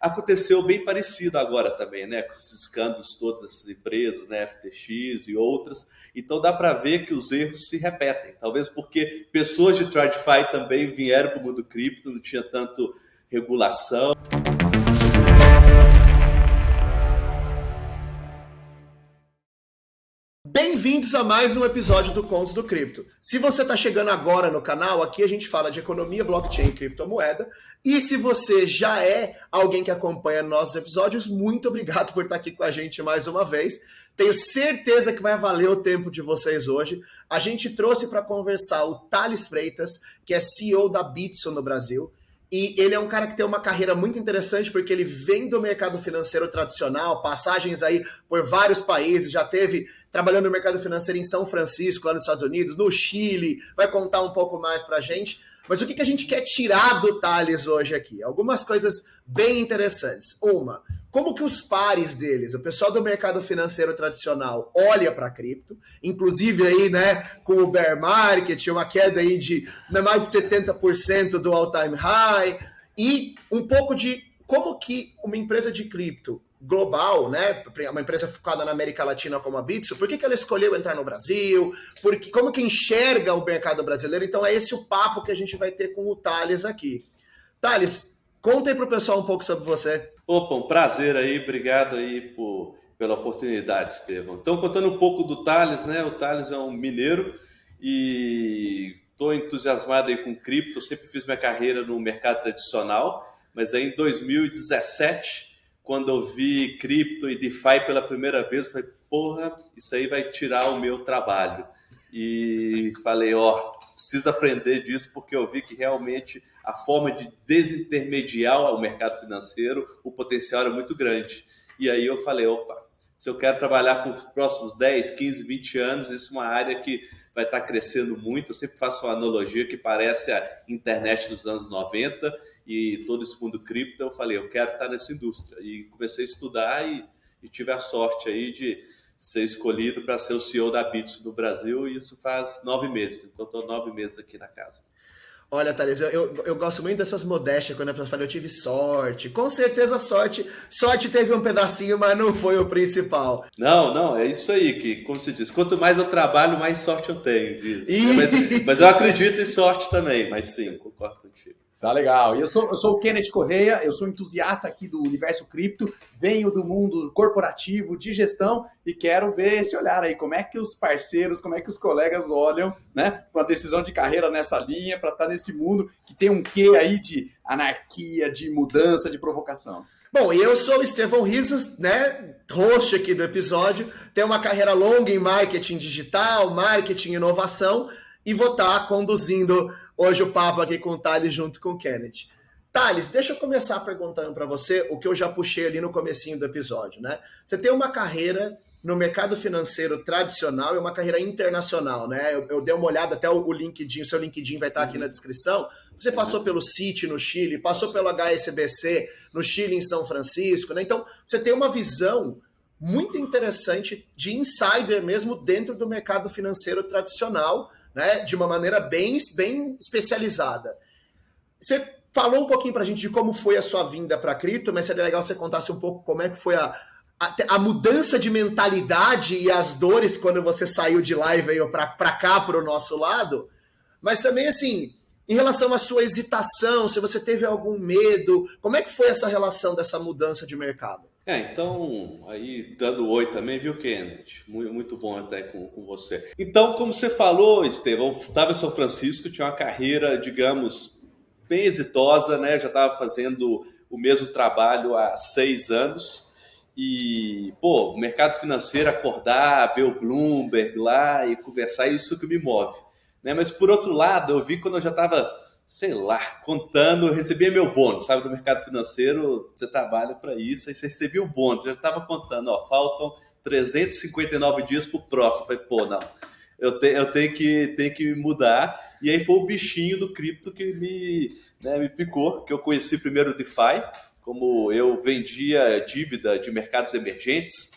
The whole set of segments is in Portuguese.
aconteceu bem parecido agora também, né? Com esses escândalos, todas essas empresas, né? FTX e outras. Então dá para ver que os erros se repetem. Talvez porque pessoas de TradFi também vieram para o mundo cripto, não tinha tanto regulação. Bem-vindos a mais um episódio do Contos do Cripto. Se você está chegando agora no canal, aqui a gente fala de economia, blockchain e criptomoeda. E se você já é alguém que acompanha nossos episódios, muito obrigado por estar aqui com a gente mais uma vez. Tenho certeza que vai valer o tempo de vocês hoje. A gente trouxe para conversar o Thales Freitas, que é CEO da Bitso no Brasil. E ele é um cara que tem uma carreira muito interessante porque ele vem do mercado financeiro tradicional, passagens aí por vários países, já teve trabalhando no mercado financeiro em São Francisco, lá nos Estados Unidos, no Chile, vai contar um pouco mais pra gente. Mas o que a gente quer tirar do Thales hoje aqui? Algumas coisas bem interessantes. Uma, como que os pares deles, o pessoal do mercado financeiro tradicional, olha para cripto, inclusive aí, né, com o bear market, uma queda aí de mais de 70% do all-time high, e um pouco de como que uma empresa de cripto global, né, uma empresa focada na América Latina como a Bitso, por que ela escolheu entrar no Brasil, como que enxerga o mercado brasileiro. Então é esse o papo que a gente vai ter com o Thales aqui. Thales, conta aí pro pessoal um pouco sobre você. Opa, um prazer aí, obrigado aí pela oportunidade, Estevão. Então, contando um pouco do Thales, né, o Thales é um mineiro e estou entusiasmado aí com cripto, sempre fiz minha carreira no mercado tradicional, mas aí em 2017... quando eu vi cripto e DeFi pela primeira vez, eu falei, porra, isso aí vai tirar o meu trabalho. E falei, preciso aprender disso, porque eu vi que realmente a forma de desintermediar o mercado financeiro, o potencial era muito grande. E aí eu falei, se eu quero trabalhar por os próximos 10, 15, 20 anos, isso é uma área que vai estar crescendo muito. Eu sempre faço uma analogia que parece a internet dos anos 90, e todo esse mundo cripto, eu falei, eu quero estar nessa indústria. E comecei a estudar e tive a sorte aí de ser escolhido para ser o CEO da Bitso no Brasil, e isso faz 9 meses. Então, estou 9 meses aqui na casa. Olha, Thales, eu gosto muito dessas modéstias quando a pessoa fala, eu tive sorte. Com certeza sorte teve um pedacinho, mas não foi o principal. Não, é isso aí, que, como se diz, quanto mais eu trabalho, mais sorte eu tenho. Mas eu acredito em sorte também, mas sim, concordo contigo. Tá legal. Eu sou o Kenneth Correia, eu sou entusiasta aqui do universo cripto, venho do mundo corporativo, de gestão, e quero ver esse olhar aí, como é que os parceiros, como é que os colegas olham, né, para a decisão de carreira nessa linha, para estar nesse mundo que tem um quê aí de anarquia, de mudança, de provocação. Bom, e eu sou o Estevão Rizos, né, host aqui do episódio, tenho uma carreira longa em marketing digital, marketing e inovação, e vou estar conduzindo hoje o papo aqui com o Thales junto com o Kenneth. Thales, deixa eu começar perguntando para você o que eu já puxei ali no comecinho do episódio, né? Você tem uma carreira no mercado financeiro tradicional e uma carreira internacional, né? Eu dei uma olhada, até o LinkedIn, o seu LinkedIn vai estar aqui na descrição. Você passou pelo Citi no Chile, passou pelo HSBC no Chile, em São Francisco, né? Então, você tem uma visão muito interessante de insider mesmo dentro do mercado financeiro tradicional, né, de uma maneira bem especializada. Você falou um pouquinho para a gente de como foi a sua vinda para a cripto, mas seria legal você contasse um pouco como é que foi a mudança de mentalidade e as dores quando você saiu de lá e veio para cá, para o nosso lado. Mas também, assim, em relação à sua hesitação, se você teve algum medo, como é que foi essa relação dessa mudança de mercado? Então, aí dando oi também, viu, Kenneth? Muito bom até com você. Então, como você falou, Estevão, eu estava em São Francisco, tinha uma carreira, digamos, bem exitosa, né? Já estava fazendo o mesmo trabalho há 6 anos. E, o mercado financeiro, acordar, ver o Bloomberg lá e conversar, é isso que me move, né? Mas, por outro lado, eu vi quando eu já estava, contando, eu recebia meu bônus, sabe? Do mercado financeiro, você trabalha para isso, aí você recebia o bônus. Eu já estava contando, faltam 359 dias para o próximo. Eu falei, não, eu tenho que mudar. E aí foi o bichinho do cripto que me picou, que eu conheci primeiro o DeFi, como eu vendia dívida de mercados emergentes.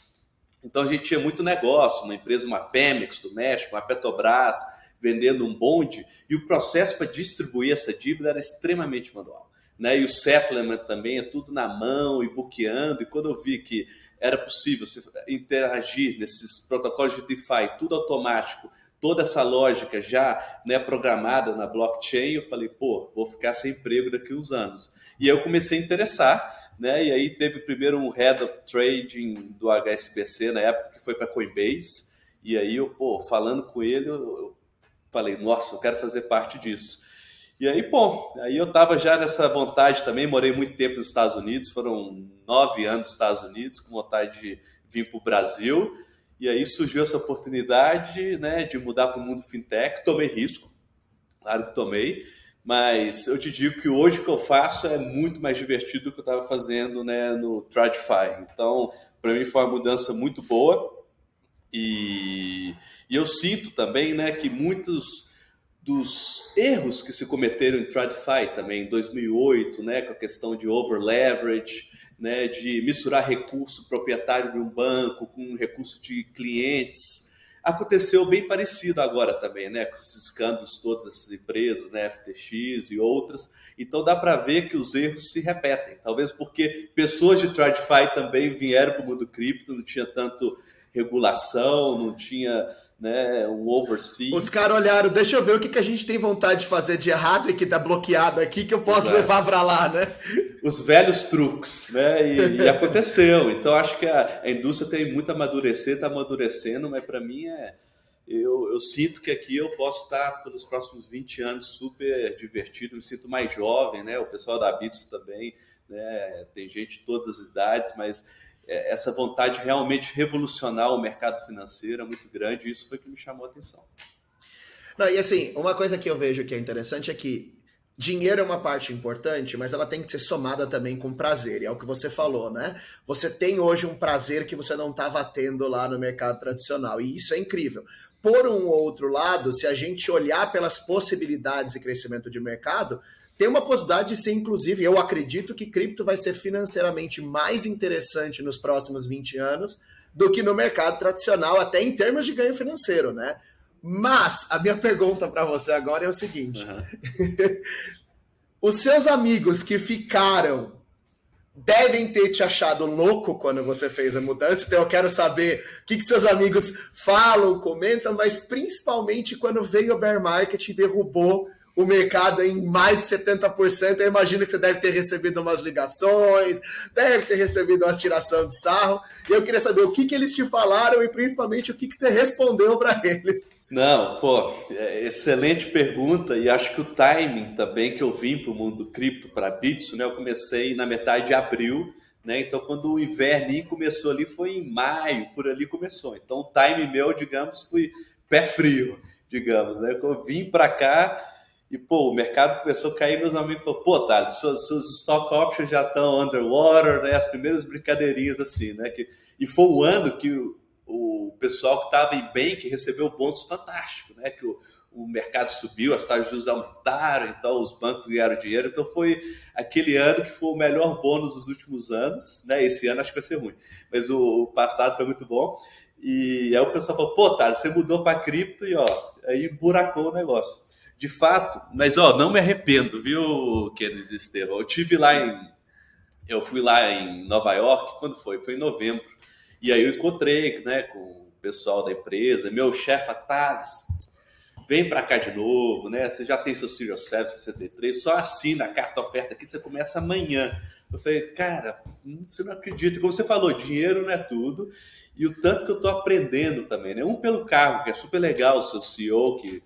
Então a gente tinha muito negócio, uma empresa, uma Pemex do México, uma Petrobras, vendendo um bonde, e o processo para distribuir essa dívida era extremamente manual. né? E o settlement também é tudo na mão e bookando. E quando eu vi que era possível você interagir nesses protocolos de DeFi, tudo automático, toda essa lógica já, né, programada na blockchain, eu falei, pô, vou ficar sem emprego daqui a uns anos. E aí eu comecei a interessar, né? E aí teve primeiro um Head of Trading do HSBC na época, que foi para Coinbase. E aí eu, pô, falando com ele, eu falei, nossa, eu quero fazer parte disso. E aí, pô, aí eu estava já nessa vontade também, morei muito tempo nos Estados Unidos, foram 9 anos nos Estados Unidos, com vontade de vir para o Brasil, e aí surgiu essa oportunidade, né, de mudar para o mundo fintech. Tomei risco, claro que tomei, mas eu te digo que hoje o que eu faço é muito mais divertido do que eu estava fazendo, né, no TradFi. Então, para mim foi uma mudança muito boa, e eu sinto também, né, que muitos dos erros que se cometeram em TradFi também em 2008, né, com a questão de over-leverage, né, de misturar recurso proprietário de um banco com recurso de clientes, aconteceu bem parecido agora também, né, com esses escândalos, todas essas empresas, né, FTX e outras. Então dá para ver que os erros se repetem, talvez porque pessoas de TradFi também vieram para o mundo cripto, não tinha tanto regulação, não tinha, né, um oversee. Os caras olharam, deixa eu ver o que a gente tem vontade de fazer de errado e que tá bloqueado aqui, que eu posso levar para lá, né? Os velhos truques, né? E aconteceu. Então, acho que a indústria tem muito a amadurecer, está amadurecendo, mas para mim eu sinto que aqui eu posso estar pelos próximos 20 anos super divertido, me sinto mais jovem, né? O pessoal da Bits também, né? Tem gente de todas as idades, mas essa vontade de realmente revolucionar o mercado financeiro é muito grande, e isso foi que me chamou a atenção. Não, e assim, uma coisa que eu vejo que é interessante é que dinheiro é uma parte importante, mas ela tem que ser somada também com prazer, e é o que você falou, né? Você tem hoje um prazer que você não estava tendo lá no mercado tradicional, e isso é incrível. Por um outro lado, se a gente olhar pelas possibilidades de crescimento de mercado, tem uma possibilidade de ser, inclusive, eu acredito que cripto vai ser financeiramente mais interessante nos próximos 20 anos do que no mercado tradicional, até em termos de ganho financeiro, né? Mas a minha pergunta para você agora é o seguinte. Os seus amigos que ficaram devem ter te achado louco quando você fez a mudança, então eu quero saber o que seus amigos falam, comentam, mas principalmente quando veio o bear market e derrubou o mercado em mais de 70%, eu imagino que você deve ter recebido umas ligações, deve ter recebido uma tiração de sarro, e eu queria saber o que eles te falaram e principalmente o que você respondeu para eles. Não, pô, excelente pergunta, e acho que o timing também que eu vim para o mundo cripto, para Bitso, né, eu comecei na metade de abril, né, então quando o inverno começou ali foi em maio, por ali começou, então o timing meu, digamos, foi pé frio, digamos, né, quando eu vim para cá. E, pô, o mercado começou a cair, meus amigos falaram, pô, Thales, seus stock options já estão underwater, né? As primeiras brincadeirinhas assim, né? E foi um ano que o pessoal que estava em bem, que recebeu bônus fantástico, né? Que o mercado subiu, as taxas de juros aumentaram, então os bancos ganharam dinheiro. Então foi aquele ano que foi o melhor bônus dos últimos anos, né? Esse ano acho que vai ser ruim, mas o passado foi muito bom. E aí o pessoal falou, pô, Thales, você mudou para cripto e, ó, aí emburacou o negócio. De fato, mas ó, não me arrependo, viu, querido Estevão? Eu fui lá em Nova York, quando foi? Foi em novembro. E aí eu encontrei, né, com o pessoal da empresa, meu chefe, Thales, vem para cá de novo, né? Você já tem seu Series 7, 63, só assina a carta oferta aqui, você começa amanhã. Eu falei, cara, você não acredita. Como você falou, dinheiro não é tudo. E o tanto que eu tô aprendendo também, né? Pelo cargo, que é super legal, o seu CEO, que...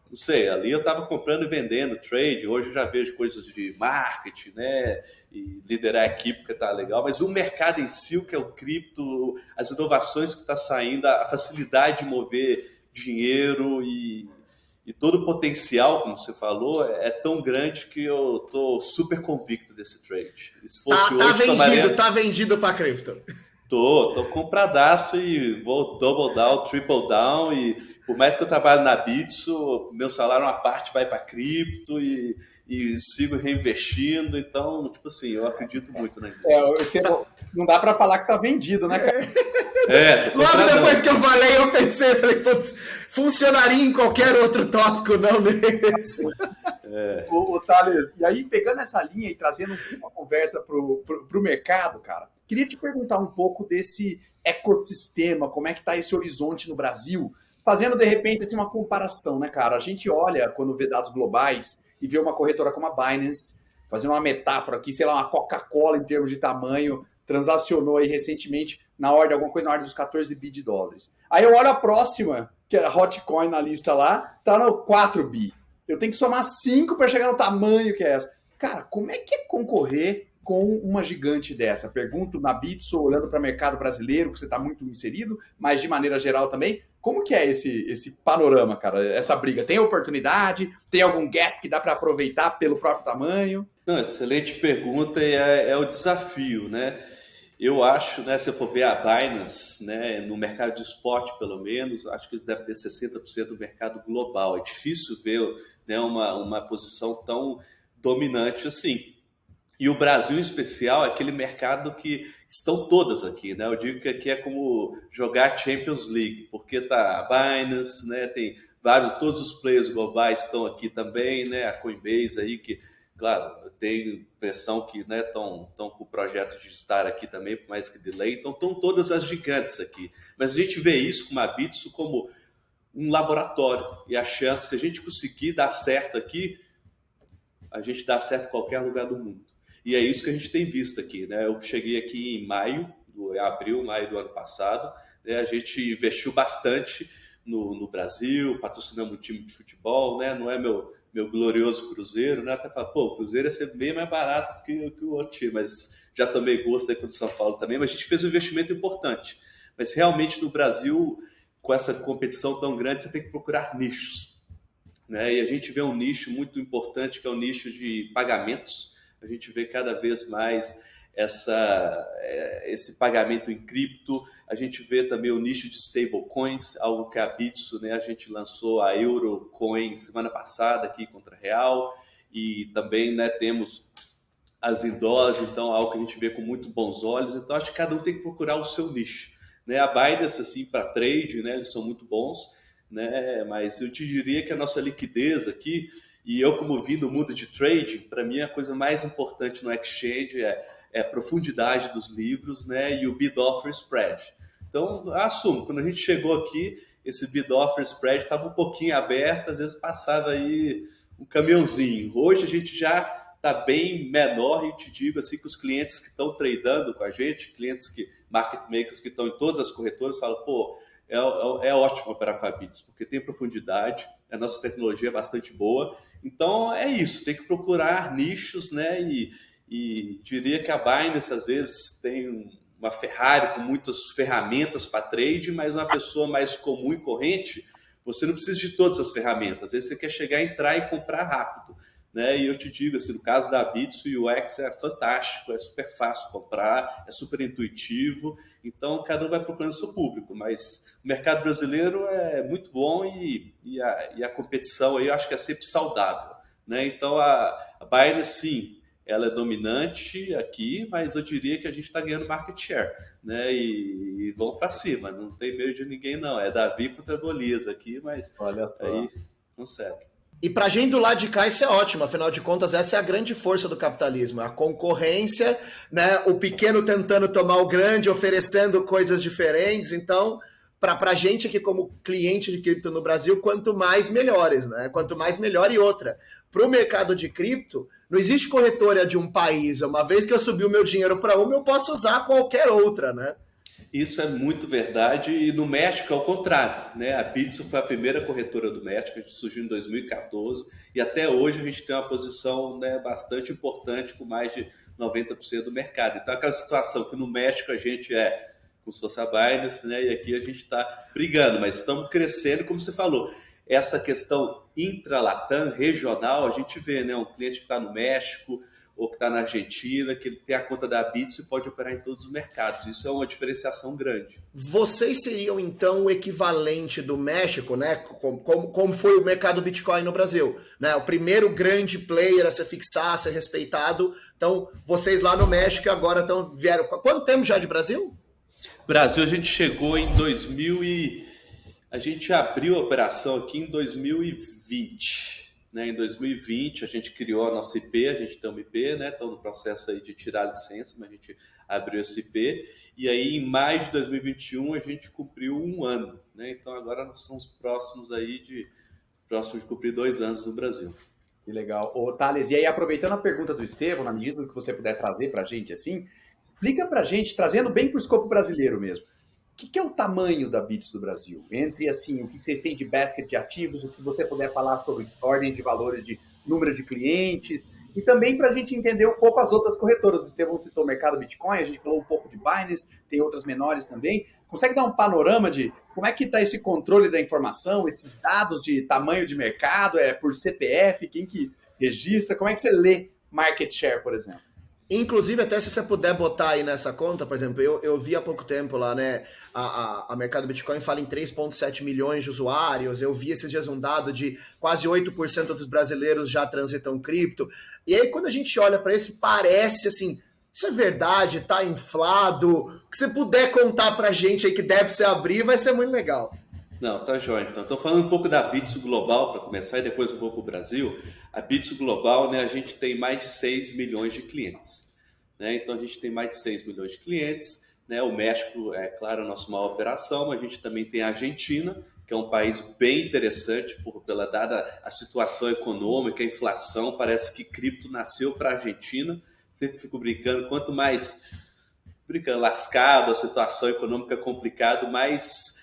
Não sei, ali eu estava comprando e vendendo trade, hoje eu já vejo coisas de marketing, né, e liderar a equipe que está legal, mas o mercado em si, o que é o cripto, as inovações que está saindo, a facilidade de mover dinheiro e todo o potencial, como você falou, é tão grande que eu estou super convicto desse trade. Se fosse hoje, tá vendido para cripto. Tô compradaço e vou double down, triple down, e por mais que eu trabalhe na Bitso, meu salário, uma parte vai para cripto e sigo reinvestindo. Então, tipo assim, eu acredito muito na indústria. Não dá para falar que tá vendido, né, cara? Logo depois que eu falei, falei, putz, funcionaria em qualquer outro tópico, não nesse. Ô, Thales, e aí pegando essa linha e trazendo uma conversa pro mercado, cara, queria te perguntar um pouco desse ecossistema, como é que tá esse horizonte no Brasil, fazendo de repente assim, uma comparação, né, cara? A gente olha quando vê dados globais e vê uma corretora como a Binance, fazendo uma metáfora aqui, sei lá, uma Coca-Cola em termos de tamanho, transacionou aí recentemente alguma coisa na ordem dos 14 bi de dólares. Aí eu olho a próxima, que é a Hotcoin na lista lá, tá no 4 bi. Eu tenho que somar 5 para chegar no tamanho que é essa. Cara, como é que é concorrer com uma gigante dessa? Pergunto na Bitso, olhando para o mercado brasileiro, que você está muito inserido, mas de maneira geral também. Como que é esse panorama, cara? Essa briga? Tem oportunidade? Tem algum gap que dá para aproveitar pelo próprio tamanho? Não, excelente pergunta e é o desafio, né? Eu acho, né, se eu for ver a Binance, né, no mercado de spot, pelo menos, acho que eles devem ter 60% do mercado global. É difícil ver, né, uma posição tão dominante assim. E o Brasil, em especial, é aquele mercado que estão todas aqui, né? Eu digo que aqui é como jogar Champions League, porque tá a Binance, né, tem todos os players globais estão aqui também, né? A Coinbase aí que... Claro, eu tenho impressão que estão com o projeto de estar aqui também, por mais que delay. Então, estão todas as gigantes aqui. Mas a gente vê isso com a Bitso como um laboratório. E a chance, se a gente conseguir dar certo aqui, a gente dá certo em qualquer lugar do mundo. E é isso que a gente tem visto aqui, né? Eu cheguei aqui em maio do ano passado, né? A gente investiu bastante no Brasil, patrocinamos um time de futebol, né? Não é meu glorioso Cruzeiro, né? Até fala, pô, o Cruzeiro ia ser bem mais barato que o outro time, mas já tomei gosto aí com o São Paulo também, mas a gente fez um investimento importante. Mas realmente no Brasil, com essa competição tão grande, você tem que procurar nichos, né? E a gente vê um nicho muito importante, que é o nicho de pagamentos. A gente vê cada vez mais esse pagamento em cripto. A gente vê também o nicho de stablecoins, algo que a Bitso, né, a gente lançou a Eurocoin semana passada aqui contra real, e também, né, temos as em dólares, então algo que a gente vê com muito bons olhos. Então acho que cada um tem que procurar o seu nicho, né? A Binance, assim, para trade, né, eles são muito bons, né, mas eu te diria que a nossa liquidez aqui, e eu como vim do mundo de trading, para mim a coisa mais importante no exchange é a profundidade dos livros, né, e o bid-offer spread. Então, assumo, quando a gente chegou aqui, esse bid-offer spread estava um pouquinho aberto, às vezes passava aí um caminhãozinho. Hoje a gente já está bem menor, e te digo assim que os clientes que estão tradando com a gente, market makers que estão em todas as corretoras, falam, pô, é ótimo operar com a Bitso, porque tem profundidade, a nossa tecnologia é bastante boa. Então, é isso, tem que procurar nichos, né, e diria que a Binance, às vezes, tem uma Ferrari com muitas ferramentas para trade, mas uma pessoa mais comum e corrente, você não precisa de todas as ferramentas. Às vezes você quer chegar, entrar e comprar rápido, né? E eu te digo, assim, no caso da Bitso, o UX é fantástico, é super fácil comprar, é super intuitivo, então cada um vai procurando o seu público, mas o mercado brasileiro é muito bom e a competição aí eu acho que é sempre saudável, né? Então a Binance, sim, ela é dominante aqui, mas eu diria que a gente está ganhando market share, né? E vamos para cima, não tem medo de ninguém, não. É Davi contra Golias aqui, mas olha só, aí consegue. E para a gente do lado de cá isso é ótimo, afinal de contas essa é a grande força do capitalismo, a concorrência, né? O pequeno tentando tomar o grande, oferecendo coisas diferentes. Então, para a gente aqui como cliente de cripto no Brasil, quanto mais melhores, né? Quanto mais melhor. E outra, para o mercado de cripto, não existe corretora de um país. Uma vez que eu subi o meu dinheiro para uma, eu posso usar qualquer outra, né? Isso é muito verdade, e no México é o contrário, né? A Bitso foi a primeira corretora do México, a gente surgiu em 2014, e até hoje a gente tem uma posição, né, bastante importante, com mais de 90% do mercado. Então, aquela situação que no México a gente é como se fosse a Binance, né? E aqui a gente está brigando, mas estamos crescendo, como você falou. Essa questão intra-latam, regional, a gente vê, né? Um cliente que está no México ou que está na Argentina, que ele tem a conta da Bitso e pode operar em todos os mercados. Isso é uma diferenciação grande. Vocês seriam, então, o equivalente do México, né? Como foi o mercado Bitcoin no Brasil, né? O primeiro grande player a se fixar, a ser respeitado. Então, vocês lá no México agora vieram... Quanto tempo já de Brasil? Brasil, a gente chegou em 2000 e... A gente abriu a operação aqui em 2020. né? Em 2020 a gente criou a nossa IP, a gente tem uma IP, né? Estamos no processo aí de tirar a licença, mas a gente abriu esse IP. E aí em maio de 2021 a gente cumpriu 1 ano, né? Então agora nós somos próximos de cumprir 2 anos no Brasil. Que legal. Ô, Thales, e aí aproveitando a pergunta do Estevão, na medida do que você puder trazer para a gente, assim, explica para a gente, trazendo bem para o escopo brasileiro mesmo, o que é o tamanho da Bits do Brasil? Entre, assim, o que vocês têm de basket de ativos, o que você puder falar sobre ordem de valores de número de clientes, e também para a gente entender um pouco as outras corretoras. O Estevão citou o mercado Bitcoin, a gente falou um pouco de Binance, tem outras menores também. Consegue dar um panorama de como é que está esse controle da informação, esses dados de tamanho de mercado, por CPF, quem que registra, como é que você lê market share, por exemplo? Inclusive, até se você puder botar aí nessa conta, por exemplo, eu vi há pouco tempo lá, né, a Mercado Bitcoin fala em 3,7 milhões de usuários, eu vi esses dias um dado de quase 8% dos brasileiros já transitam cripto, e aí quando a gente olha para isso, parece assim, isso é verdade, tá inflado, o que você puder contar pra gente aí que deve se abrir, vai ser muito legal. Não, tá jóia. Então, estou falando um pouco da Bitso Global para começar e depois eu vou para o Brasil. A Bitso Global, né, a gente tem mais de 6 milhões de clientes. Né? Então, a gente tem mais de 6 milhões de clientes. Né? O México é, claro, a nossa maior operação, mas a gente também tem a Argentina, que é um país bem interessante, pela dada a situação econômica, a inflação. Parece que cripto nasceu para a Argentina. Sempre fico brincando, quanto mais lascado, a situação econômica complicada, mais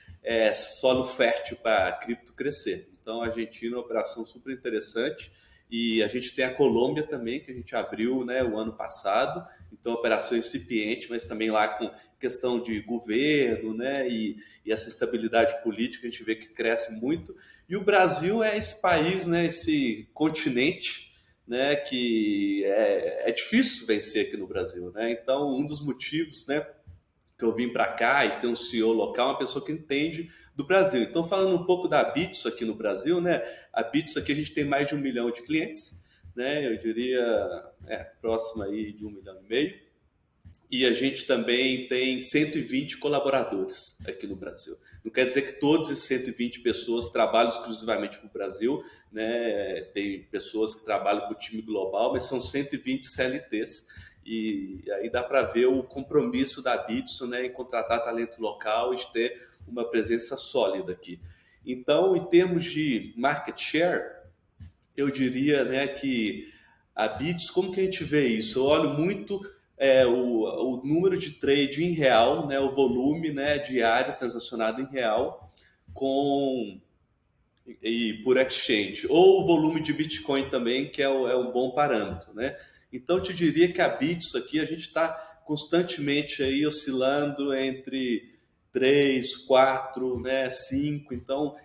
solo fértil para a cripto crescer. Então, a Argentina é uma operação super interessante. E a gente tem a Colômbia também, que a gente abriu, né, o ano passado. Então, operação incipiente, mas também lá com questão de governo, né, e essa estabilidade política, a gente vê que cresce muito. E o Brasil é esse país, né, esse continente, né, que é difícil vencer aqui no Brasil. Né? Então, um dos motivos, né, que eu vim para cá e ter um CEO local, uma pessoa que entende do Brasil. Então, falando um pouco da Bitso aqui no Brasil, né? A Bitso aqui a gente tem mais de 1 milhão de clientes, né? Eu diria próximo aí de 1,5 milhão. E a gente também tem 120 colaboradores aqui no Brasil. Não quer dizer que todas as 120 pessoas trabalham exclusivamente para o Brasil, né? Tem pessoas que trabalham para o time global, mas são 120 CLTs. E aí dá para ver o compromisso da Bitso, né, em contratar talento local e ter uma presença sólida aqui. Então, em termos de market share, eu diria, né, que a Bitso, como que a gente vê isso? Eu olho muito o número de trade em real, né, o volume, né, diário transacionado em real por exchange, ou o volume de Bitcoin também, que é um bom parâmetro, né? Então, eu te diria que a Bitso aqui, a gente está constantemente aí oscilando entre 3, 4, né, 5. Então,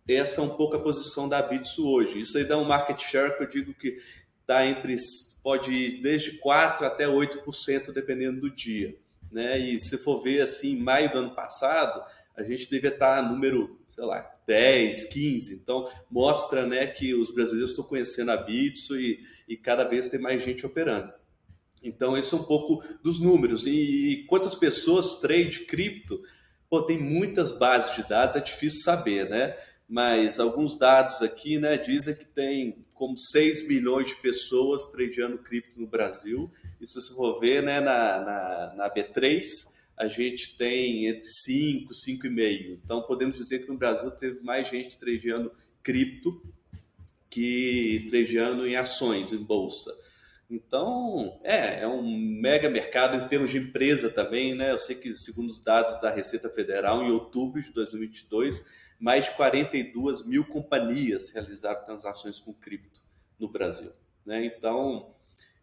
essa é um pouco a posição da Bitso hoje. Isso aí dá um market share que eu digo que está pode ir desde 4% até 8%, dependendo do dia. Né? E se for ver assim, em maio do ano passado, a gente devia estar número, sei lá, 10, 15. Então, mostra, né, que os brasileiros estão conhecendo a Bitso e cada vez tem mais gente operando. Então, esse é um pouco dos números. E quantas pessoas trade cripto? Pô, tem muitas bases de dados, é difícil saber, né? Mas alguns dados aqui, né, dizem que tem como 6 milhões de pessoas tradeando cripto no Brasil. E se você for ver, né, na B3, a gente tem entre 5, 5,5. Então, podemos dizer que no Brasil teve mais gente tradeando cripto que tradeando em ações, em bolsa. Então, é um mega mercado em termos de empresa também, né? Eu sei que, segundo os dados da Receita Federal, em outubro de 2022, mais de 42 mil companhias realizaram transações com cripto no Brasil, né? Então,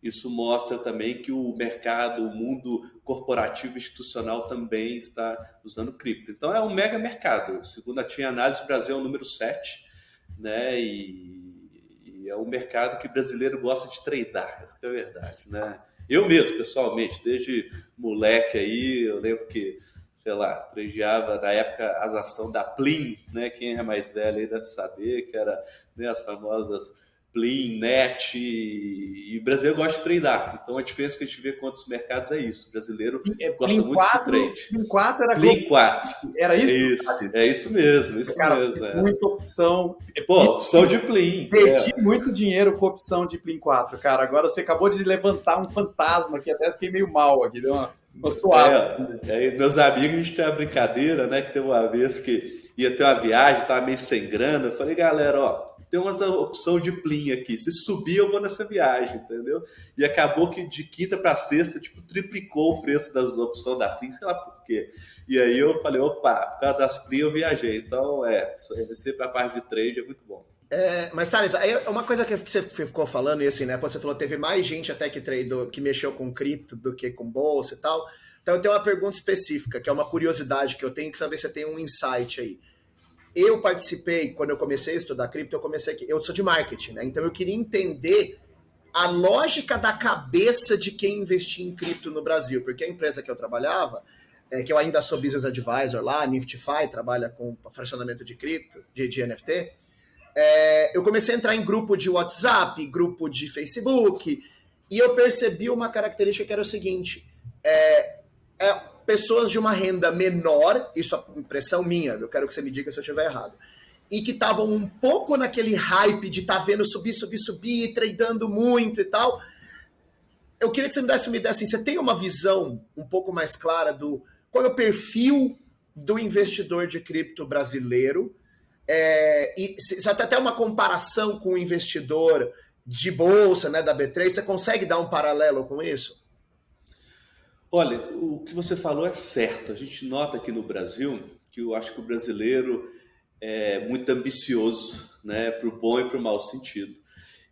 isso mostra também que o mercado, o mundo corporativo institucional também está usando cripto. Então, é um mega mercado. Segundo a TIM Análise, o Brasil é o número 7, né? E é um mercado que o brasileiro gosta de tradar, essa que é a verdade, né? Eu mesmo, pessoalmente, desde moleque aí, eu lembro que, sei lá, tradeava na época as ações da Plim, né? Quem é mais velho aí deve saber, que era, né, as famosas Plin, Net, e o brasileiro gosta de tradar. Então a diferença que a gente vê com outros mercados é isso. O brasileiro gosta muito de trade. Plin 4 era Plin 4. Era isso? É isso mesmo, isso cara, mesmo. Muita opção. Pô, opção de Plin. Perdi muito dinheiro com opção de Plin 4, cara. Agora você acabou de levantar um fantasma aqui, até fiquei meio mal aqui, deu uma suave. Meus amigos, a gente tem uma brincadeira, né? Que tem uma vez que ia ter uma viagem, tava meio sem grana. Eu falei, galera, ó, tem uma opção de Plin aqui. Se subir, eu vou nessa viagem, entendeu? E acabou que de quinta para sexta, tipo, triplicou o preço das opções da Plin, sei lá por quê. E aí eu falei, opa, por causa das Plin eu viajei. Então, sempre a parte de trade é muito bom. Mas, Thales, aí uma coisa que você ficou falando, e assim, né? Você falou que teve mais gente até que mexeu com cripto do que com bolsa e tal. Então, eu tenho uma pergunta específica, que é uma curiosidade que eu tenho, que talvez você tenha um insight aí. Eu participei, quando eu comecei a estudar cripto, eu sou de marketing, né? Então, eu queria entender a lógica da cabeça de quem investia em cripto no Brasil, porque a empresa que eu trabalhava, que eu ainda sou business advisor lá, a Niftify, trabalha com fracionamento de cripto, de NFT, eu comecei a entrar em grupo de WhatsApp, grupo de Facebook, e eu percebi uma característica que era o seguinte, pessoas de uma renda menor, isso é impressão minha, eu quero que você me diga se eu estiver errado, e que estavam um pouco naquele hype de estar vendo subir, tradando muito e tal. Eu queria que você me desse uma ideia assim, você tem uma visão um pouco mais clara do qual é o perfil do investidor de cripto brasileiro, e se até uma comparação com o investidor de bolsa, né, da B3, você consegue dar um paralelo com isso? Olha, o que você falou é certo. A gente nota aqui no Brasil que eu acho que o brasileiro é muito ambicioso, né, para o bom e para o mau sentido.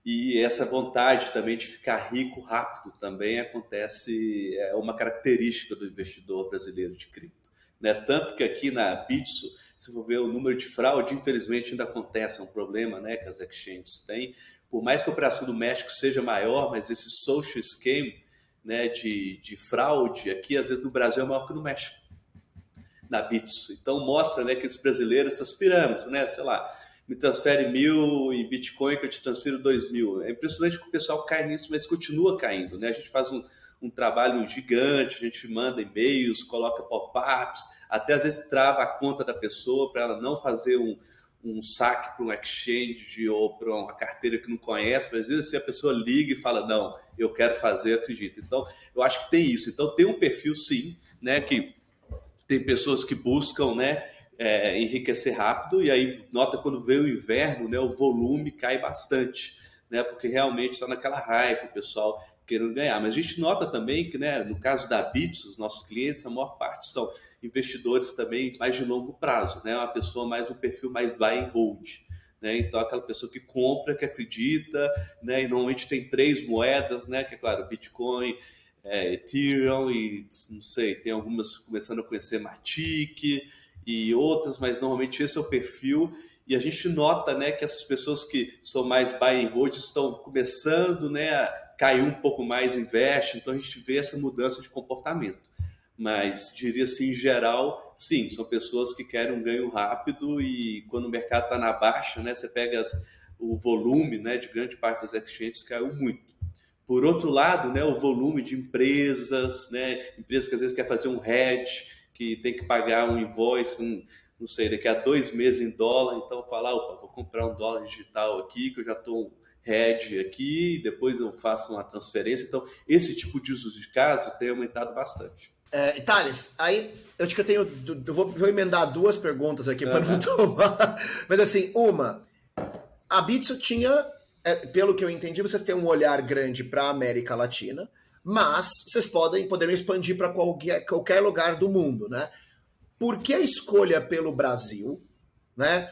E essa vontade também de ficar rico rápido também acontece, é uma característica do investidor brasileiro de cripto, né? Tanto que aqui na Bitso, se for ver o número de fraude, infelizmente ainda acontece, é um problema, né, que as exchanges têm. Por mais que a operação do México seja maior, mas esse social scam, né, de fraude aqui, às vezes no Brasil é maior que no México, na Bitso. Então mostra, né, que os brasileiros, essas pirâmides, né, sei lá, me transfere 1.000 em Bitcoin que eu te transfiro 2.000. É impressionante que o pessoal cai nisso, mas continua caindo, né? A gente faz um trabalho gigante, a gente manda e-mails, coloca pop-ups, até às vezes trava a conta da pessoa para ela não fazer um saque para um exchange ou para uma carteira que não conhece, mas às vezes se a pessoa liga e fala, não, eu quero fazer, acredita. Então, eu acho que tem isso. Então, tem um perfil, sim, né, que tem pessoas que buscam, né, enriquecer rápido, e aí nota quando vem o inverno, né, o volume cai bastante, né, porque realmente está naquela hype, o pessoal querendo ganhar. Mas a gente nota também que, né, no caso da Bits, os nossos clientes, a maior parte são investidores também mais de longo prazo, né, uma pessoa mais um perfil mais buy and hold, né, então aquela pessoa que compra, que acredita, né, e normalmente tem 3 moedas, né, que é claro, Bitcoin, Ethereum e não sei, tem algumas começando a conhecer Matic e outras, mas normalmente esse é o perfil, e a gente nota, né, que essas pessoas que são mais buy and hold estão começando, né, a cair um pouco mais em invest, então a gente vê essa mudança de comportamento. Mas diria assim, em geral, sim, são pessoas que querem um ganho rápido, e quando o mercado está na baixa, né, você pega o volume, né, de grande parte das exchanges caiu muito. Por outro lado, né, o volume de empresas, né, empresas que às vezes querem fazer um hedge, que tem que pagar um invoice, não sei, daqui a 2 meses em dólar, então falar, opa, vou comprar um dólar digital aqui, que eu já estou hedge aqui, e depois eu faço uma transferência. Então, esse tipo de uso de caso tem aumentado bastante. Thales, aí eu acho que eu vou emendar 2 perguntas aqui para não tomar, mas assim, a Bitso tinha, pelo que eu entendi, vocês têm um olhar grande para a América Latina, mas vocês poderiam expandir para qualquer lugar do mundo, né? Por que a escolha pelo Brasil, né?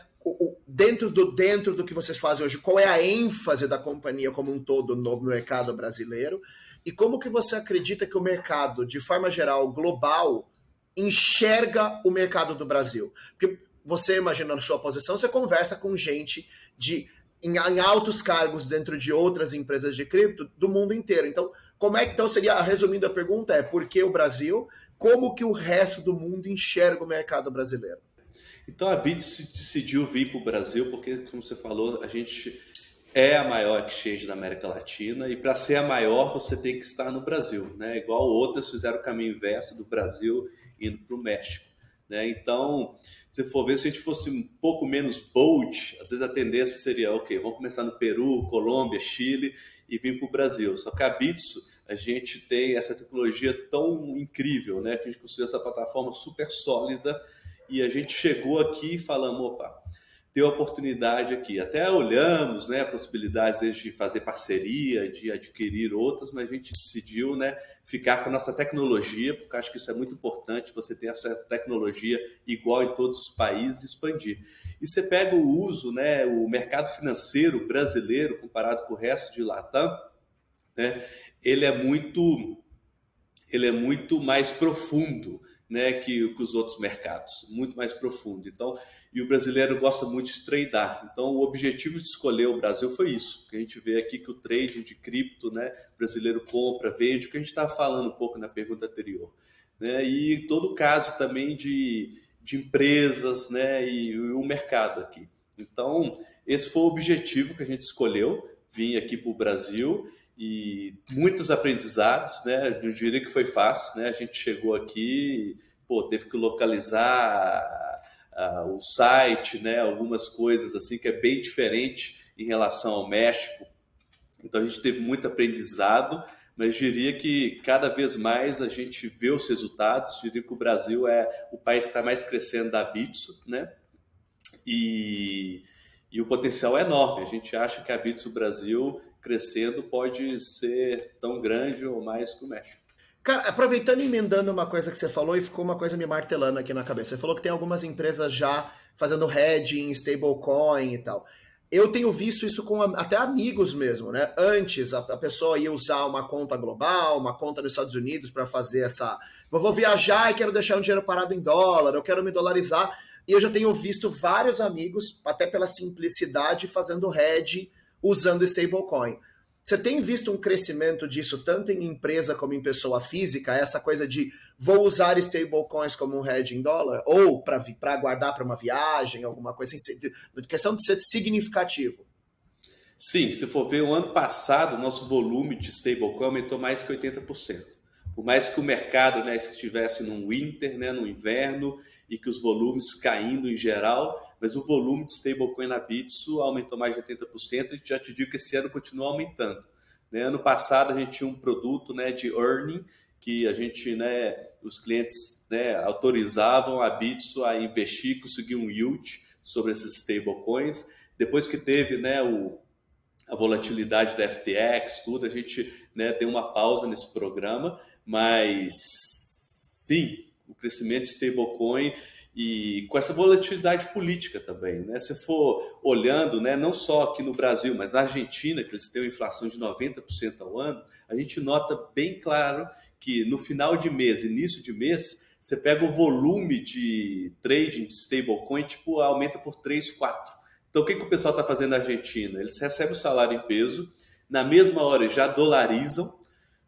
Dentro do que vocês fazem hoje, qual é a ênfase da companhia como um todo no mercado brasileiro? E como que você acredita que o mercado, de forma geral, global, enxerga o mercado do Brasil? Porque você, imaginando a sua posição, você conversa com gente em altos cargos dentro de outras empresas de cripto do mundo inteiro. Então, resumindo a pergunta, por que o Brasil? Como que o resto do mundo enxerga o mercado brasileiro? Então a Bits decidiu vir para o Brasil porque, como você falou, a gente é a maior exchange da América Latina e para ser a maior você tem que estar no Brasil, né? Igual outras fizeram o caminho inverso do Brasil indo para o México, né? Então, se for ver, se a gente fosse um pouco menos bold, às vezes a tendência seria, ok, vamos começar no Peru, Colômbia, Chile e vir para o Brasil. Só que a Bitso, a gente tem essa tecnologia tão incrível, né? Que a gente construiu essa plataforma super sólida e a gente chegou aqui e falamos, opa, ter oportunidade aqui. Até olhamos, né, possibilidades de fazer parceria, de adquirir outras, mas a gente decidiu, né, ficar com a nossa tecnologia, porque acho que isso é muito importante, você ter essa tecnologia igual em todos os países e expandir. E você pega o uso, né, o mercado financeiro brasileiro, comparado com o resto de Latam, né, ele é muito mais profundo, né, que os outros mercados, muito mais profundo. Então, e o brasileiro gosta muito de tradear. Então, o objetivo de escolher o Brasil foi isso, que a gente vê aqui que o trading de cripto, né, brasileiro compra, vende, o que a gente estava falando um pouco na pergunta anterior, né, e todo o caso também de empresas, né, e o mercado aqui. Então, esse foi o objetivo que a gente escolheu, vir aqui para o Brasil. E muitos aprendizados, né? Eu diria que foi fácil, né? A gente chegou aqui, teve que localizar o site, né? Algumas coisas assim que é bem diferente em relação ao México. Então a gente teve muito aprendizado, mas diria que cada vez mais a gente vê os resultados. Diria que o Brasil é o país que está mais crescendo da Bitso, né? E o potencial é enorme. A gente acha que a Bitso Brasil crescendo pode ser tão grande ou mais que o México. Cara, aproveitando e emendando uma coisa que você falou e ficou uma coisa me martelando aqui na cabeça. Você falou que tem algumas empresas já fazendo hedging, stablecoin e tal. Eu tenho visto isso com até amigos mesmo, né? Antes, a pessoa ia usar uma conta global, uma conta nos Estados Unidos para fazer essa... Vou viajar e quero deixar um dinheiro parado em dólar, eu quero me dolarizar. E eu já tenho visto vários amigos, até pela simplicidade, fazendo hedge usando stablecoin. Você tem visto um crescimento disso tanto em empresa como em pessoa física? Essa coisa de vou usar stablecoins como um hedge em dólar? Ou para guardar para uma viagem, alguma coisa assim? Questão de ser significativo. Sim, se for ver, o ano passado, o nosso volume de stablecoin aumentou mais que 80%. Por mais que o mercado, né, estivesse num winter, né, no inverno, e que os volumes caindo em geral, mas o volume de stablecoin na Bitso aumentou mais de 80%, e já te digo que esse ano continua aumentando. Né? Ano passado a gente tinha um produto, né, de earning, que a gente, né, os clientes, né, autorizavam a Bitso a investir, conseguir um yield sobre esses stablecoins. Depois que teve, né, a volatilidade da FTX, tudo, a gente, né, deu uma pausa nesse programa, mas sim, o crescimento de stablecoin e com essa volatilidade política também, né? Se for olhando, né, não só aqui no Brasil, mas na Argentina, que eles têm uma inflação de 90% ao ano, a gente nota bem claro que no final de mês, início de mês, você pega o volume de trading de stablecoin, tipo, aumenta por 3, 4. Então, o que o pessoal está fazendo na Argentina? Eles recebem o salário em peso, na mesma hora já dolarizam,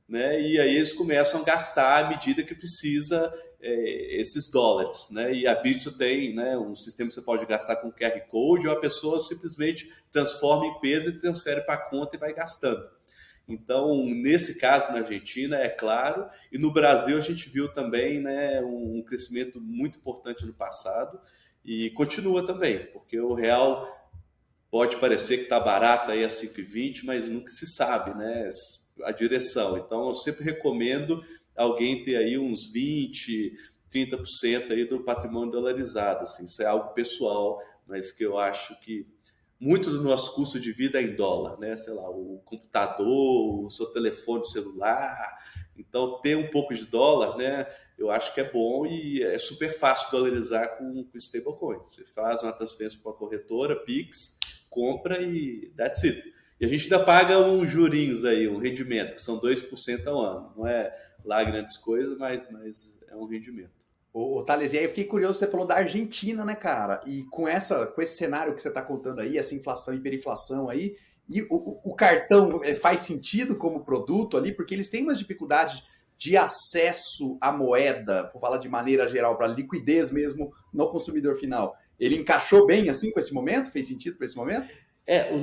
né? E aí eles começam a gastar à medida que precisa esses dólares, né? E a Bitso tem, né, um sistema que você pode gastar com QR Code, ou a pessoa simplesmente transforma em peso e transfere para a conta e vai gastando. Então, nesse caso na Argentina, é claro, e no Brasil a gente viu também, né, um crescimento muito importante no passado, e continua também, porque o real pode parecer que está barato aí a 5,20, mas nunca se sabe, né, a direção. Então, eu sempre recomendo alguém ter aí uns 20%, 30% aí do patrimônio dolarizado. Assim, isso é algo pessoal, mas que eu acho que muito do nosso custo de vida é em dólar, né? Sei lá, o computador, o seu telefone celular. Então, ter um pouco de dólar, né? Eu acho que é bom e é super fácil dolarizar com stablecoin. Você faz uma transferência para a corretora, Pix, compra e that's it. E a gente ainda paga uns jurinhos aí, um rendimento, que são 2% ao ano. Não é lá grandes coisas, mas é um rendimento. Ô, Thales, e aí eu fiquei curioso, você falou da Argentina, né, cara? E com esse cenário que você está contando aí, essa inflação e hiperinflação aí, e o cartão faz sentido como produto ali, porque eles têm umas dificuldades de acesso à moeda, vou falar de maneira geral, para liquidez mesmo no consumidor final. Ele encaixou bem assim com esse momento? Fez sentido para esse momento?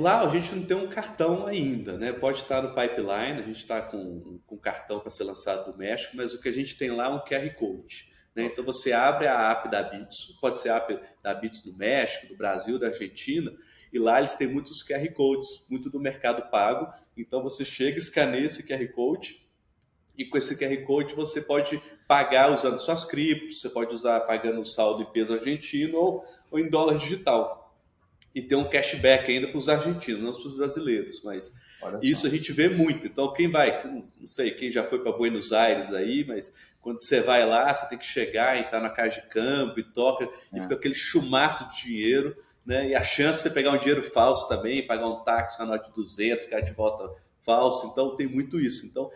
Lá a gente não tem um cartão ainda, né? Pode estar no pipeline, a gente está com cartão para ser lançado do México, mas o que a gente tem lá é um QR Code. Né? Então você abre a app da Bitso, pode ser a app da Bitso do México, do Brasil, da Argentina, e lá eles têm muitos QR Codes, muito do mercado pago. Então você chega, escaneia esse QR Code, e com esse QR Code você pode pagar usando suas criptos, você pode usar pagando o saldo em peso argentino ou em dólar digital. E tem um cashback ainda para os argentinos, não para os brasileiros, mas isso a gente vê muito. Então, quem vai, não sei, quem já foi para Buenos Aires aí, mas quando você vai lá, você tem que chegar, entrar na casa de câmbio e toca, e fica aquele chumaço de dinheiro, né? E a chance de você pegar um dinheiro falso também, pagar um táxi com a nota de 200, cara de volta falso, então tem muito isso. Então,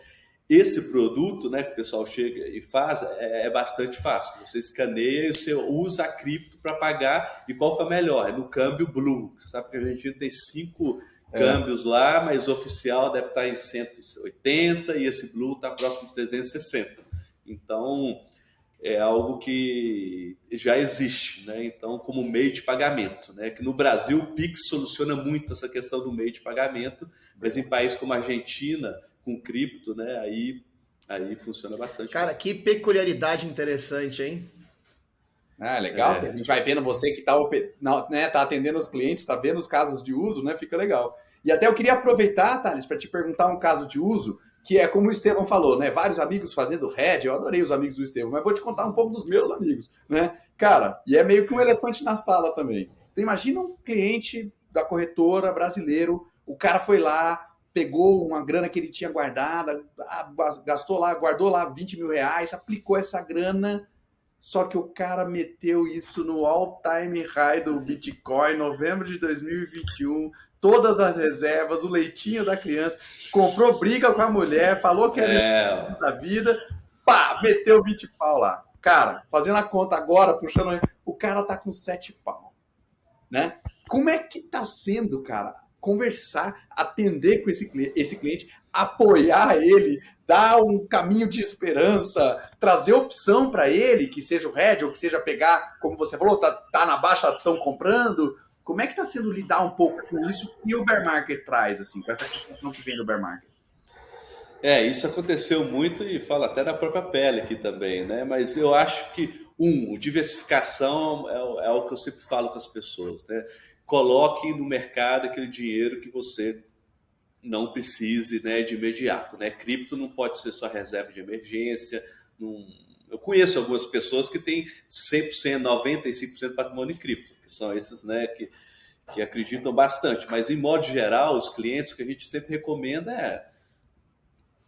esse produto, né, que o pessoal chega e faz, é bastante fácil. Você escaneia e você usa a cripto para pagar. E qual que é o melhor? É no câmbio Blue. Você sabe que a gente tem 5 câmbios lá, mas o oficial deve estar em 180 e esse Blue está próximo de 360. Então, é algo que já existe, né? Então, como meio de pagamento, né? Que no Brasil o Pix soluciona muito essa questão do meio de pagamento, mas em países como a Argentina, com cripto, né? Aí funciona bastante. Cara, que peculiaridade interessante, hein? Legal, que a gente vai vendo você que tá atendendo os clientes, tá vendo os casos de uso, né? Fica legal. E até eu queria aproveitar, Thales, para te perguntar um caso de uso, que é como o Estevão falou, né? Vários amigos fazendo hedge, eu adorei os amigos do Estevão, mas vou te contar um pouco dos meus amigos, né? Cara, e é meio que um elefante na sala também. Então imagina um cliente da corretora brasileiro, o cara foi lá, pegou uma grana que ele tinha guardada, gastou lá, guardou lá 20 mil reais, aplicou essa grana, só que o cara meteu isso no all-time high do Bitcoin, novembro de 2021, todas as reservas, o leitinho da criança, comprou briga com a mulher, falou que era da vida, pá, meteu 20 pau lá. Cara, fazendo a conta agora, puxando, o cara tá com 7 pau, né? Como é que tá sendo, cara, conversar, atender com esse cliente, apoiar ele, dar um caminho de esperança, trazer opção para ele, que seja o hedge ou que seja pegar, como você falou, tá na baixa, estão comprando. Como é que está sendo lidar um pouco com isso que o bear market traz, assim, com essa situação que vem do bear market? Isso aconteceu muito e falo até da própria pele aqui também, né? Mas eu acho que, diversificação é o que eu sempre falo com as pessoas, né? Coloque no mercado aquele dinheiro que você não precise, né, de imediato, né? Cripto não pode ser só reserva de emergência. Eu conheço algumas pessoas que têm 100%, 95% de patrimônio em cripto, que são esses, né, que acreditam bastante. Mas, em modo geral, os clientes que a gente sempre recomenda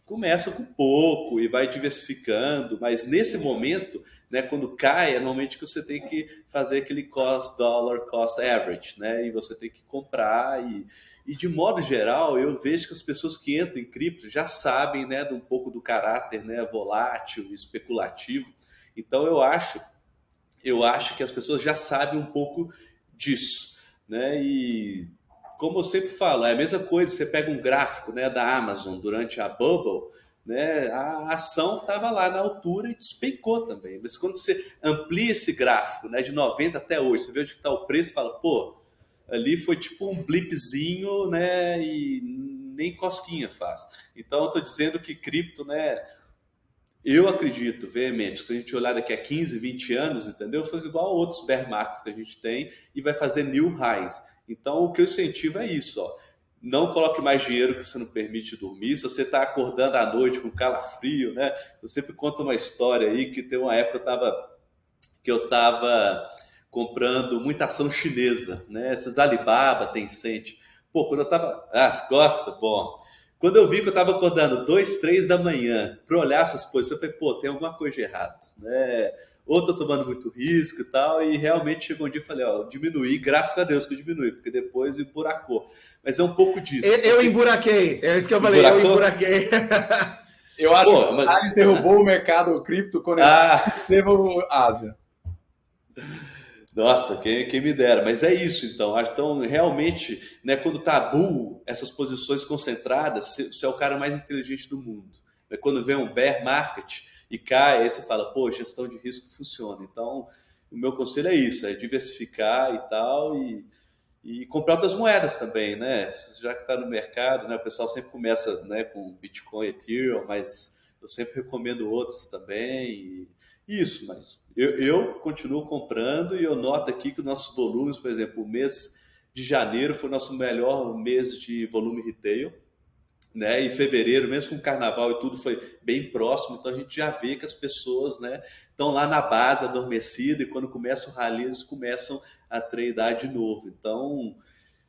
começa com pouco e vai diversificando, mas nesse momento, né, quando cai, normalmente que você tem que fazer aquele dollar cost average, né, e você tem que comprar e de modo geral, eu vejo que as pessoas que entram em cripto já sabem, né, de um pouco do caráter, né, volátil e especulativo. Então eu acho que as pessoas já sabem um pouco disso, né, e como eu sempre falo, é a mesma coisa, você pega um gráfico, né, da Amazon durante a bubble, né, a ação estava lá na altura e despencou também. Mas quando você amplia esse gráfico, né, de 90 até hoje, você vê onde está o preço e fala, pô, ali foi tipo um blipzinho, né, e nem cosquinha faz. Então eu estou dizendo que cripto, né, eu acredito veemente que se a gente olhar daqui a 15, 20 anos, entendeu? Foi igual a outros bear markets que a gente tem e vai fazer new highs. Então, o que eu incentivo é isso, ó. Não coloque mais dinheiro que você não permite dormir. Se você está acordando à noite com calafrio, né? Eu sempre conto uma história aí que tem uma época que eu estava comprando muita ação chinesa, né? Essas Alibaba, Tencent. Pô, quando eu estava... gosta? Bom. Quando eu vi que eu estava acordando 2, 3 da manhã para olhar essas posições, eu falei, pô, tem alguma coisa de errado, né? Ou tô tomando muito risco e tal, e realmente chegou um dia e falei, diminuí, graças a Deus que eu diminuí, porque depois emburacou. Mas é um pouco disso. Eu emburaquei, é isso que eu falei, eu emburaquei. Eu acho que o Thales derrubou o mercado cripto quando ele esteve Ásia. Nossa, quem me dera, mas é isso então. Então, realmente, né, quando tá bull, essas posições concentradas, você é o cara mais inteligente do mundo. Quando vem um bear market e cai, aí você fala, pô, gestão de risco funciona. Então, o meu conselho é isso, é diversificar e tal, e comprar outras moedas também, né? Já que está no mercado, né? O pessoal sempre começa, né, com Bitcoin, Ethereum, mas eu sempre recomendo outros também. Isso, mas eu continuo comprando e eu noto aqui que os nossos volumes, por exemplo, o mês de janeiro foi o nosso melhor mês de volume retail, né? E fevereiro, mesmo com carnaval e tudo, foi bem próximo, então a gente já vê que as pessoas, né, estão lá na base adormecida e quando começa o rally eles começam a tradear de novo. Então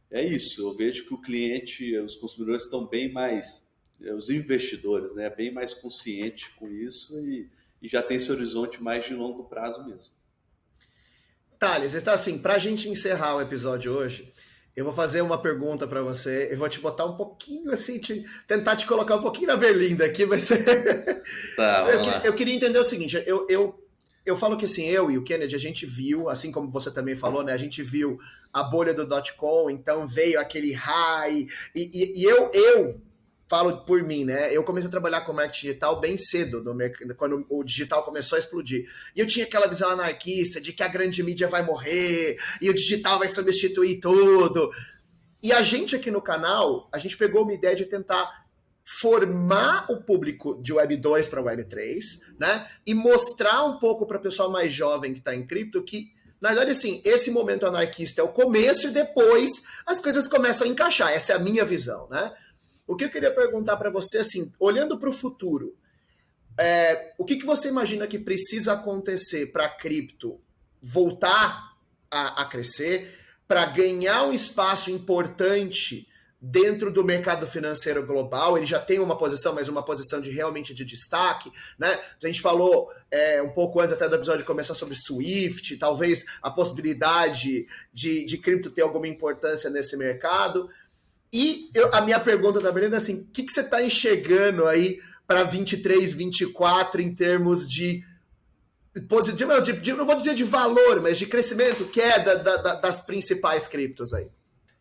é isso, eu vejo que o cliente, os consumidores estão bem mais, os investidores, né, bem mais conscientes com isso e já tem esse horizonte mais de longo prazo mesmo. Thales, então assim, para a gente encerrar o episódio hoje, eu vou fazer uma pergunta para você, eu vou te botar um pouquinho assim, tentar te colocar um pouquinho na berlinda aqui, mas Tá, eu queria entender o seguinte, eu falo que assim, eu e o Kennedy, a gente viu, assim como você também falou, né, a gente viu a bolha do .com, então veio aquele high, e eu falo por mim, né? Eu comecei a trabalhar com marketing digital bem cedo, quando o digital começou a explodir. E eu tinha aquela visão anarquista de que a grande mídia vai morrer e o digital vai substituir tudo. E a gente aqui no canal, a gente pegou uma ideia de tentar formar o público de Web 2 para Web 3, né? E mostrar um pouco para o pessoal mais jovem que está em cripto que, na verdade, assim, esse momento anarquista é o começo e depois as coisas começam a encaixar. Essa é a minha visão, né? O que eu queria perguntar para você, assim, olhando para o futuro, o que você imagina que precisa acontecer para a cripto voltar a crescer, para ganhar um espaço importante dentro do mercado financeiro global? Ele já tem uma posição, mas uma posição realmente de destaque, né? A gente falou um pouco antes até do episódio começar sobre Swift, talvez a possibilidade de cripto ter alguma importância nesse mercado. E a minha pergunta também é assim, o que você está enxergando aí para 23, 24 em termos de positivo, não vou dizer de valor, mas de crescimento, queda das principais criptos aí?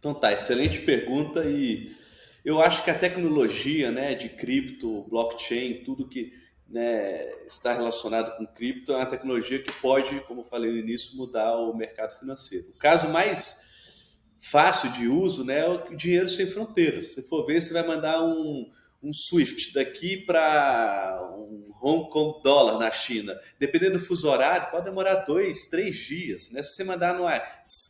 Então tá, excelente pergunta e eu acho que a tecnologia, né, de cripto, blockchain, tudo que, né, está relacionado com cripto é uma tecnologia que pode, como eu falei no início, mudar o mercado financeiro. O caso mais fácil de uso, né, é o dinheiro sem fronteiras. Se você for ver, você vai mandar um Swift daqui para um Hong Kong dólar na China. Dependendo do fuso horário, pode demorar 2, 3 dias. Né? Se você mandar numa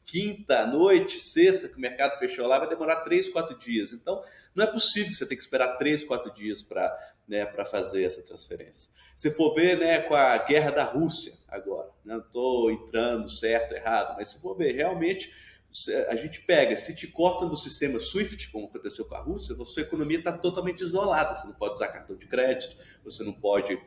quinta, noite, sexta, que o mercado fechou lá, vai demorar 3, 4 dias. Então, não é possível que você tenha que esperar 3, 4 dias para, né, fazer essa transferência. Se for ver, né, com a guerra da Rússia agora, não estou entrando certo, errado, mas se for ver, realmente a gente pega, se te corta no sistema SWIFT, como aconteceu com a Rússia, a sua economia está totalmente isolada. Você não pode usar cartão de crédito, você não pode,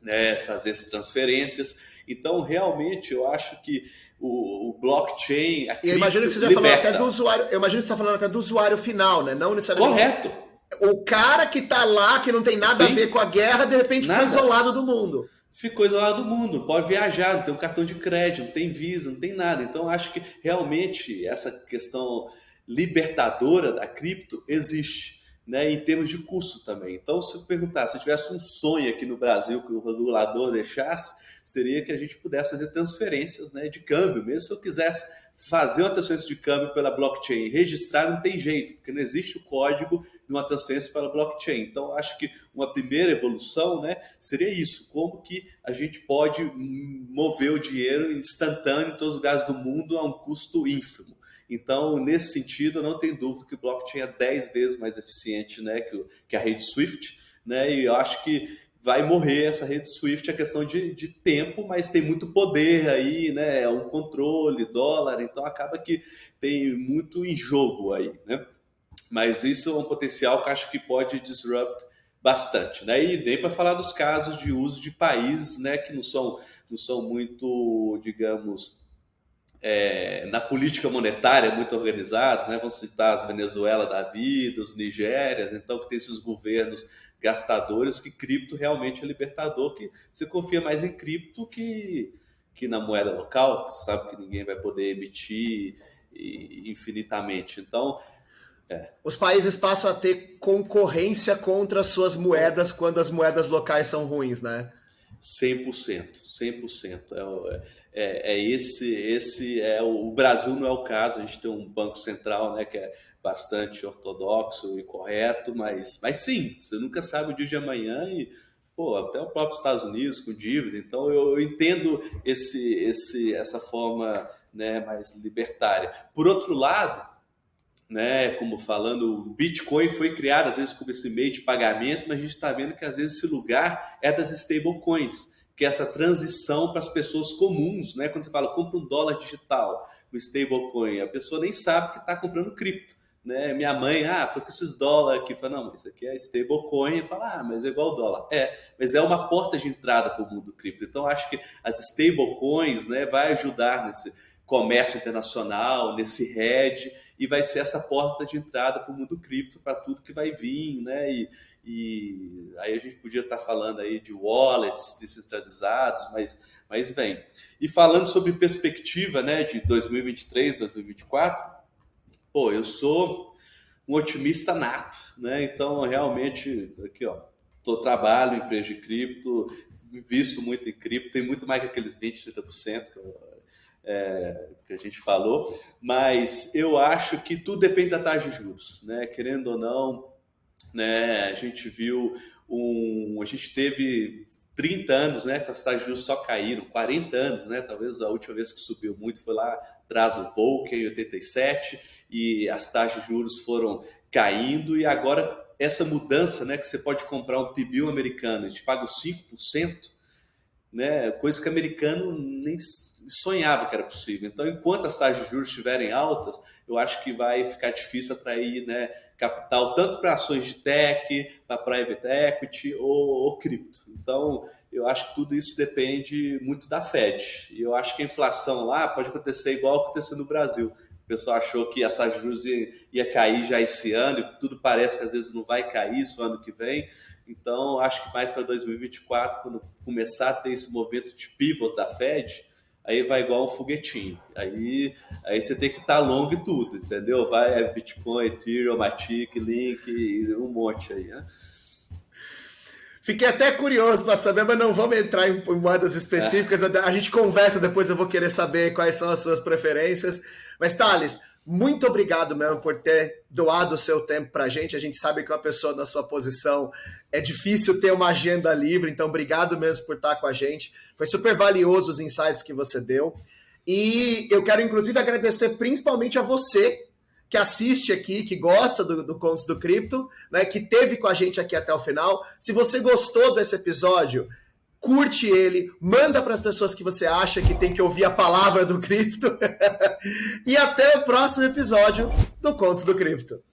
né, fazer essas transferências. Então, realmente, eu acho que o blockchain... Eu imagino que você já falou até do usuário. Eu imagino que você está falando até do usuário final, né? Não necessariamente... Correto. O cara que está lá, que não tem nada a ver com a guerra, de repente ficou isolado do mundo. Ficou isolado do mundo, não pode viajar, não tem um cartão de crédito, não tem Visa, não tem nada. Então, acho que realmente essa questão libertadora da cripto existe, né, em termos de custo também. Então, se eu perguntar, se eu tivesse um sonho aqui no Brasil que o regulador deixasse, seria que a gente pudesse fazer transferências, né, de câmbio. Mesmo se eu quisesse fazer uma transferência de câmbio pela blockchain, registrar não tem jeito, porque não existe o código de uma transferência pela blockchain. Então, acho que uma primeira evolução, né, seria isso, como que a gente pode mover o dinheiro instantâneo em todos os lugares do mundo a um custo ínfimo. Então, nesse sentido, eu não tenho dúvida que o blockchain é 10 vezes mais eficiente, né, que a rede SWIFT, né, e eu acho que vai morrer essa rede SWIFT, a questão de tempo, mas tem muito poder aí, né, um controle, dólar, então acaba que tem muito em jogo aí, né, mas isso é um potencial que acho que pode disrupt bastante, né, e nem para falar dos casos de uso de países, né, que não são muito, digamos... na política monetária muito organizados, né? Vamos citar as Venezuela da vida, os Nigérias, então que tem esses governos gastadores que cripto realmente é libertador, que você confia mais em cripto que na moeda local, que você sabe que ninguém vai poder emitir infinitamente. Então, os países passam a ter concorrência contra as suas moedas quando as moedas locais são ruins, né? 100%. O Brasil não é o caso, a gente tem um Banco Central, né, que é bastante ortodoxo e correto, mas sim, você nunca sabe o dia de amanhã e, até o próprio Estados Unidos com dívida, então eu entendo essa forma, né, mais libertária. Por outro lado, né, como falando, o Bitcoin foi criado às vezes como esse meio de pagamento, mas a gente está vendo que às vezes esse lugar é das stablecoins, que é essa transição para as pessoas comuns, né? Quando você fala, compra um dólar digital, o stablecoin, a pessoa nem sabe que está comprando cripto, né? Minha mãe, tô com esses dólares aqui, fala, não, mas isso aqui é stablecoin, fala, mas é igual dólar. Mas é uma porta de entrada para o mundo cripto. Então, acho que as stablecoins, né, vai ajudar nesse comércio internacional, nesse hedge, e vai ser essa porta de entrada para o mundo cripto, para tudo que vai vir, né? E aí a gente podia estar falando aí de wallets descentralizados, mas vem. E falando sobre perspectiva, né, de 2023, 2024, eu sou um otimista nato, né? Então, realmente, aqui, trabalho em empresa de cripto, visto muito em cripto, tem muito mais que aqueles 20%, 30% que a gente falou, mas eu acho que tudo depende da taxa de juros, né? Querendo ou não, né? A gente viu a gente teve 30 anos, né, que as taxas de juros só caíram, 40 anos, né? Talvez a última vez que subiu muito foi lá atrás do Volcker, em 87, e as taxas de juros foram caindo, e agora essa mudança, né, que você pode comprar um T-bill americano e te paga os 5%, né, coisa que o americano nem sonhava que era possível. Então, enquanto as taxas de juros estiverem altas, eu acho que vai ficar difícil atrair, né, capital tanto para ações de tech, para private equity ou cripto. Então, eu acho que tudo isso depende muito da Fed. E eu acho que a inflação lá pode acontecer igual aconteceu no Brasil. O pessoal achou que a taxa de juros ia cair já esse ano, e tudo parece que às vezes não vai cair isso ano que vem. Então, acho que mais para 2024, quando começar a ter esse movimento de pivot da Fed, aí vai igual um foguetinho. Aí você tem que estar longo e tudo, entendeu? Vai Bitcoin, Ethereum, Matic, Link, um monte aí, né? Fiquei até curioso para saber, mas não vamos entrar em moedas específicas. A gente conversa depois, eu vou querer saber quais são as suas preferências. Mas, Thales, muito obrigado mesmo por ter doado o seu tempo para a gente. A gente sabe que uma pessoa na sua posição é difícil ter uma agenda livre, então obrigado mesmo por estar com a gente. Foi super valioso os insights que você deu. E eu quero, inclusive, agradecer principalmente a você que assiste aqui, que gosta do Contos do Cripto, né, que esteve com a gente aqui até o final. Se você gostou desse episódio, curte ele, manda para as pessoas que você acha que tem que ouvir a palavra do cripto. E até o próximo episódio do Contos do Cripto.